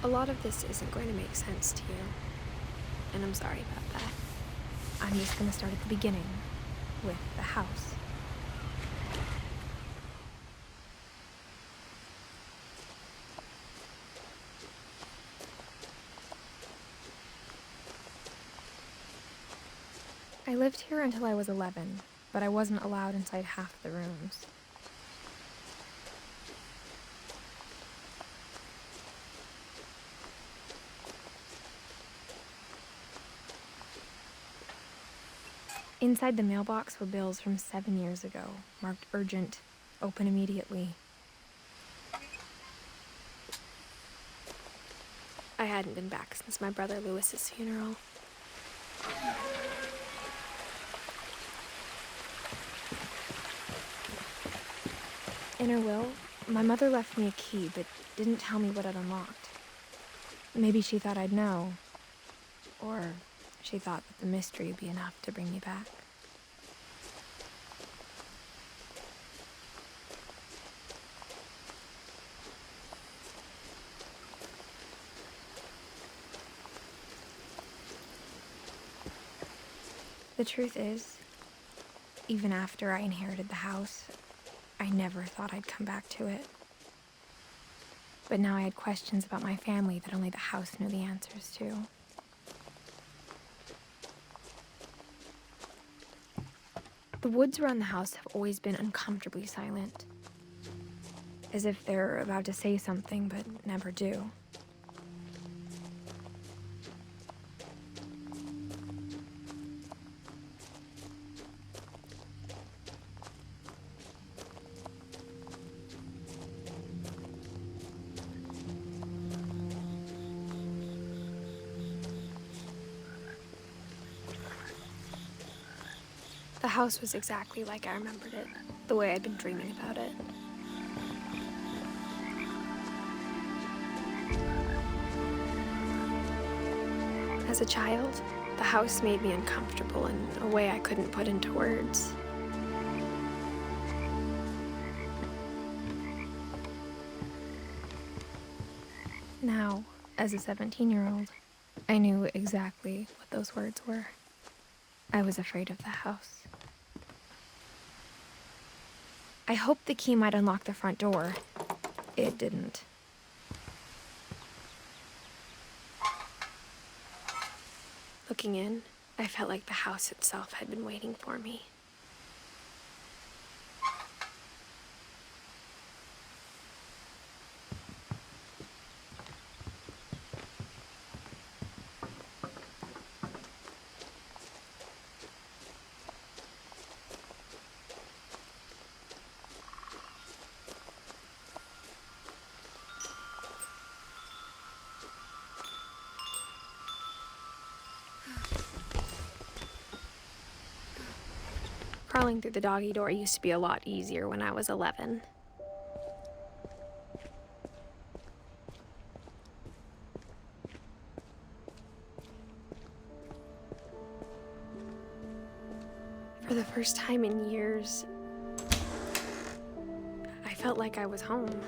A lot of this isn't going to make sense to you, and I'm sorry about that. I'm just going to start at the beginning, with the house. I lived here until I was 11, but I wasn't allowed inside half the rooms. Inside the mailbox were bills from 7 years ago, marked urgent, open immediately. I hadn't been back since my brother Lewis's funeral. In her will, my mother left me a key, but didn't tell me what it unlocked. Maybe she thought I'd know, or she thought that the mystery would be enough to bring me back. The truth is, even after I inherited the house, I never thought I'd come back to it. But now I had questions about my family that only the house knew the answers to. The woods around the house have always been uncomfortably silent, as if they're about to say something but never do. The house was exactly like I remembered it, the way I'd been dreaming about it. As a child, the house made me uncomfortable in a way I couldn't put into words. Now, as a 17-year-old, I knew exactly what those words were. I was afraid of the house. I hoped the key might unlock the front door. It didn't. Looking in, I felt like the house itself had been waiting for me. Crawling through the doggy door used to be a lot easier when I was 11. For the first time in years, I felt like I was home.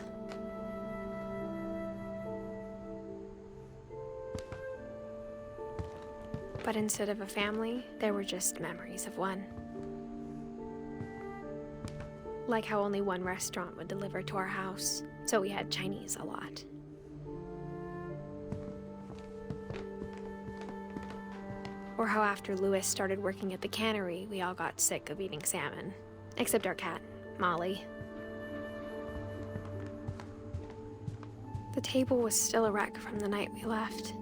But instead of a family, there were just memories of one. Like how only one restaurant would deliver to our house, so we had Chinese a lot. Or how after Lewis started working at the cannery, we all got sick of eating salmon. Except our cat, Molly. The table was still a wreck from the night we left.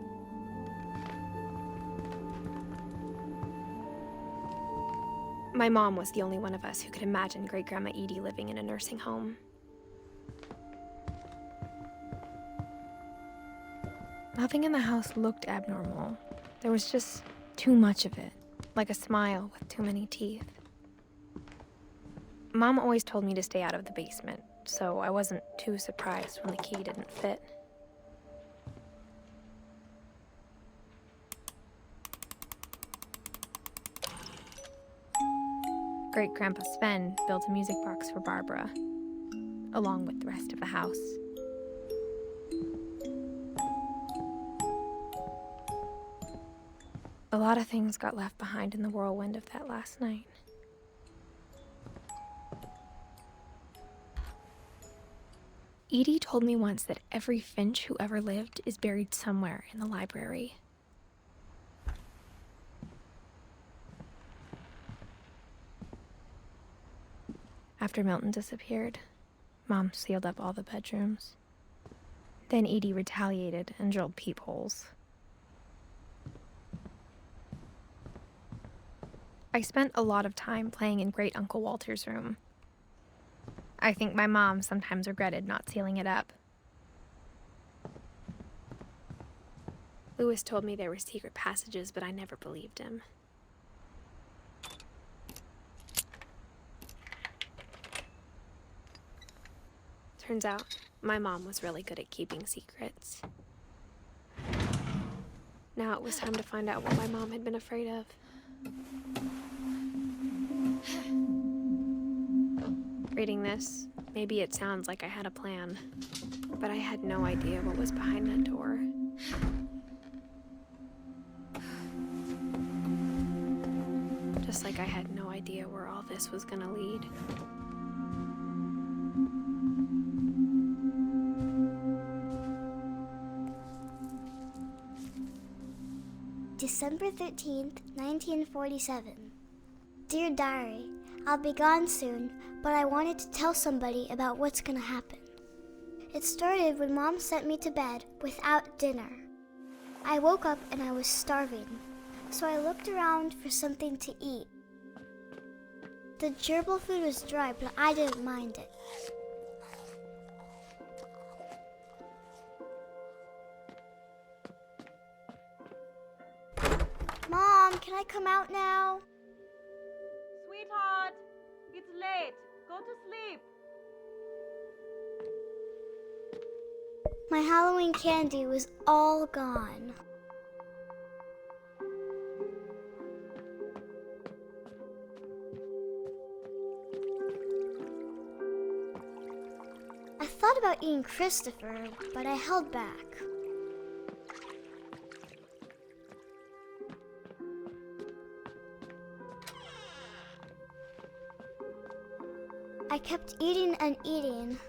My mom was the only one of us who could imagine Great-Grandma Edie living in a nursing home. Nothing in the house looked abnormal. There was just too much of it, like a smile with too many teeth. Mom always told me to stay out of the basement, so I wasn't too surprised when the key didn't fit. Great-Grandpa Sven built a music box for Barbara, along with the rest of the house. A lot of things got left behind in the whirlwind of that last night. Edie told me once that every Finch who ever lived is buried somewhere in the library. After Milton disappeared, Mom sealed up all the bedrooms. Then Edie retaliated and drilled peepholes. I spent a lot of time playing in Great Uncle Walter's room. I think my mom sometimes regretted not sealing it up. Lewis told me there were secret passages, but I never believed him. Turns out, my mom was really good at keeping secrets. Now it was time to find out what my mom had been afraid of. Reading this, maybe it sounds like I had a plan, but I had no idea what was behind that door. Just like I had no idea where all this was gonna lead. December 13th, 1947. Dear Diary, I'll be gone soon, but I wanted to tell somebody about what's gonna happen. It started when Mom sent me to bed without dinner. I woke up and I was starving, so I looked around for something to eat. The gerbil food was dry, but I didn't mind it. Mom, can I come out now? Sweetheart, it's late. Go to sleep. My Halloween candy was all gone. I thought about eating Christopher, but I held back. I kept eating and eating.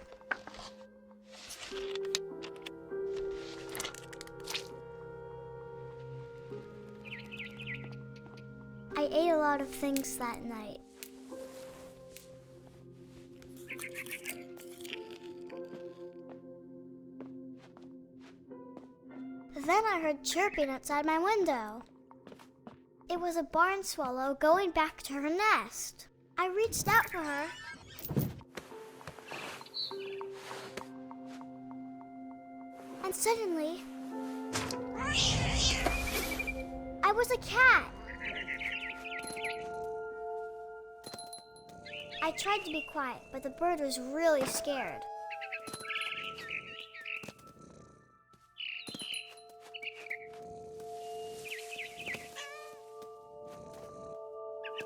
I ate a lot of things that night. Then I heard chirping outside my window. It was a barn swallow going back to her nest. I reached out for her. And suddenly, I was a cat. I tried to be quiet, but the bird was really scared.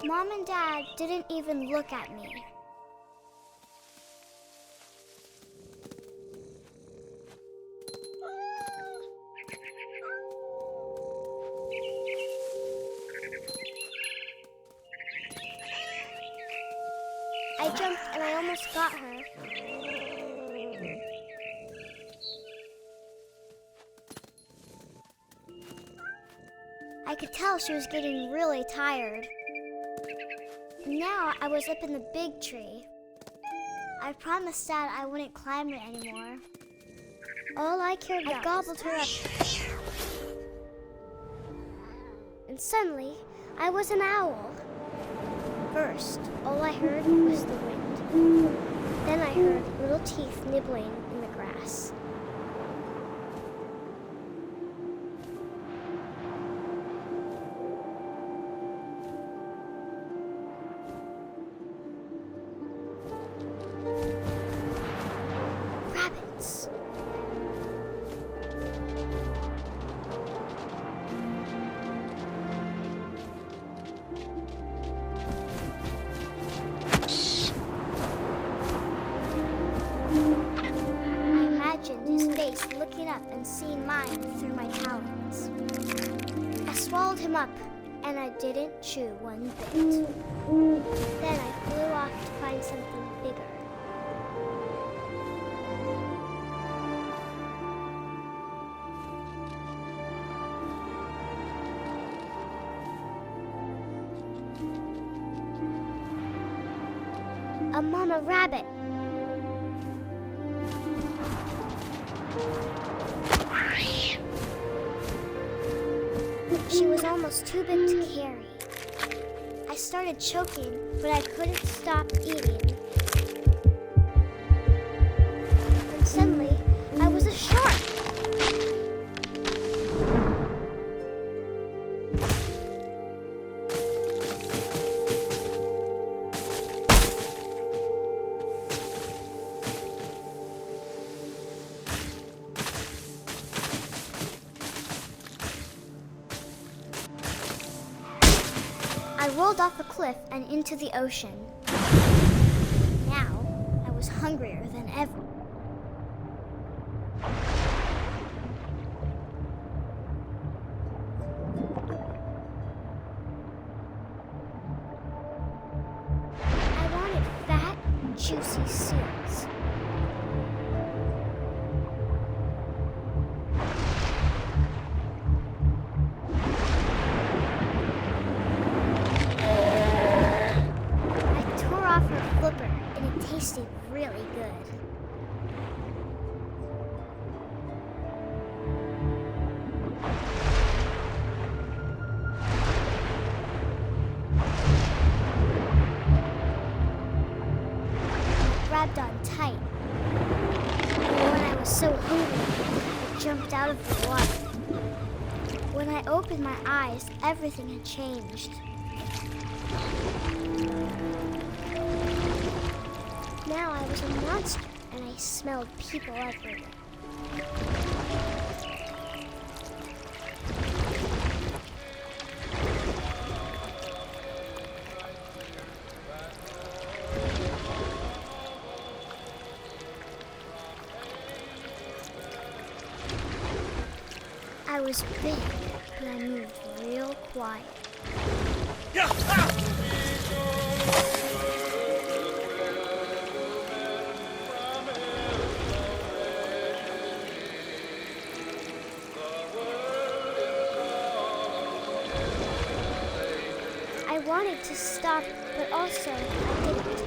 Mom and Dad didn't even look at me. I jumped and I almost got her. I could tell she was getting really tired. Now I was up in the big tree. I promised Dad I wouldn't climb it anymore. All I cared about, I gobbled her up. And suddenly, I was an owl. First, all I heard was the wind. Then I heard little teeth nibbling in the grass. Rabbits. His face looking up and seeing mine through my talons. I swallowed him up and I didn't chew one bit. Then I flew off to find something bigger. A mama rabbit. She was almost too big to carry. I started choking, but I couldn't stop eating. And suddenly, I was a shark. I rolled off a cliff and into the ocean. Now, I was hungrier than ever. I wanted fat, juicy seals. Flipper, and it tasted really good. I grabbed on tight. And when I was so hungry, I jumped out of the water. When I opened my eyes, everything had changed. Now I was a monster, and I smelled people everywhere. I was big, but I moved real quiet. I wanted to stop, but also I didn't.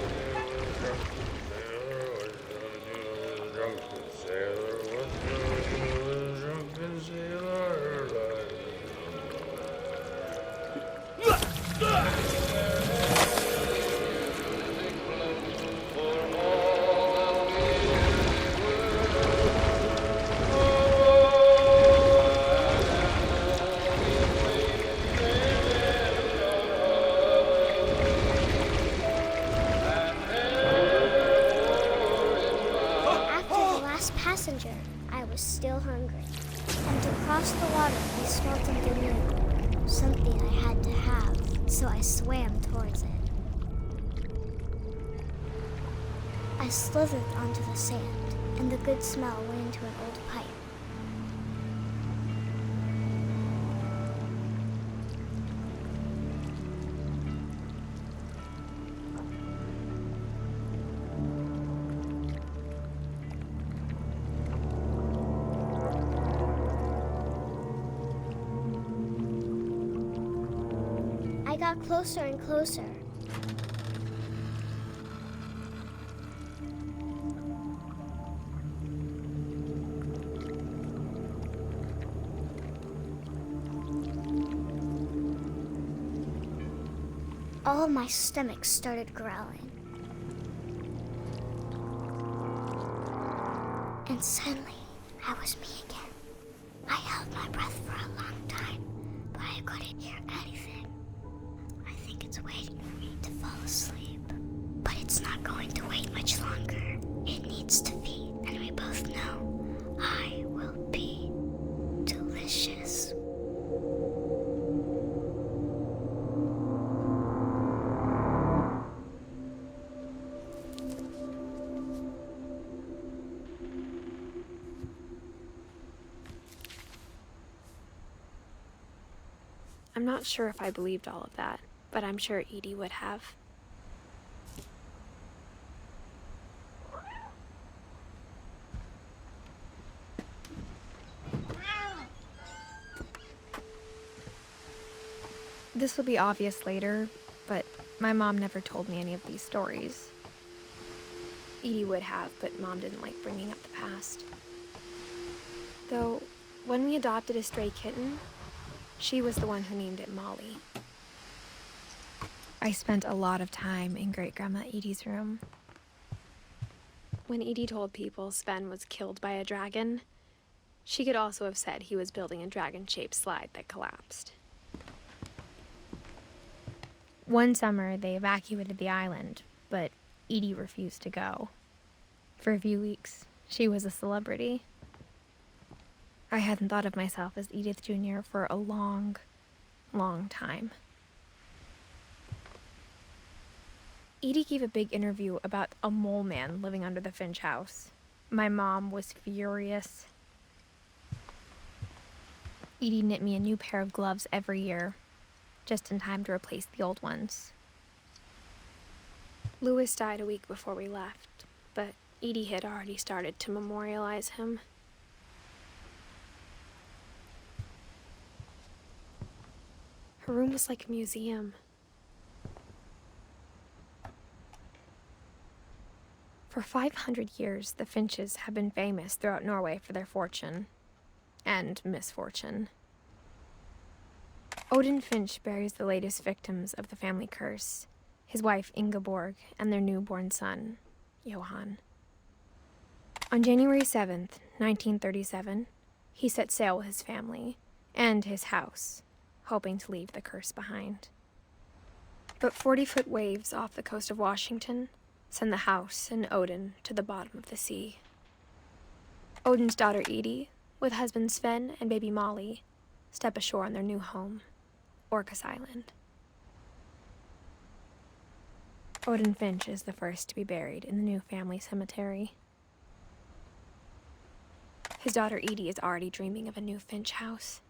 Passenger, I was still hungry. And to cross the water, I smelled something new. Something I had to have, so I swam towards it. I slithered onto the sand, and the good smell went into an old pipe. I got closer and closer. All of my stomach started growling. And suddenly, I was me again. I held my breath for a long time, but I couldn't hear anything. I think it's waiting for me to fall asleep. But it's not going to wait much longer. It needs to feed, and we both know I will be delicious. I'm not sure if I believed all of that, but I'm sure Edie would have. This will be obvious later, but my mom never told me any of these stories. Edie would have, but Mom didn't like bringing up the past. Though, when we adopted a stray kitten, she was the one who named it Molly. I spent a lot of time in Great-Grandma Edie's room. When Edie told people Sven was killed by a dragon, she could also have said he was building a dragon-shaped slide that collapsed. One summer, they evacuated the island, but Edie refused to go. For a few weeks, she was a celebrity. I hadn't thought of myself as Edith Jr. for a long, long time. Edie gave a big interview about a mole man living under the Finch house. My mom was furious. Edie knit me a new pair of gloves every year, just in time to replace the old ones. Louis died a week before we left, but Edie had already started to memorialize him. Her room was like a museum. For 500 years, the Finches have been famous throughout Norway for their fortune and misfortune. Odin Finch buries the latest victims of the family curse, his wife Ingeborg and their newborn son, Johan. On January 7th, 1937, he set sail with his family and his house, hoping to leave the curse behind. But 40-foot waves off the coast of Washington send the house and Odin to the bottom of the sea. Odin's daughter Edie, with husband Sven and baby Molly, step ashore on their new home, Orcas Island. Odin Finch is the first to be buried in the new family cemetery. His daughter Edie is already dreaming of a new Finch house.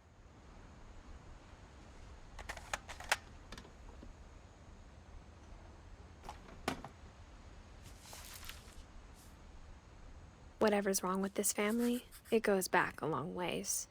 Whatever's wrong with this family, it goes back a long ways.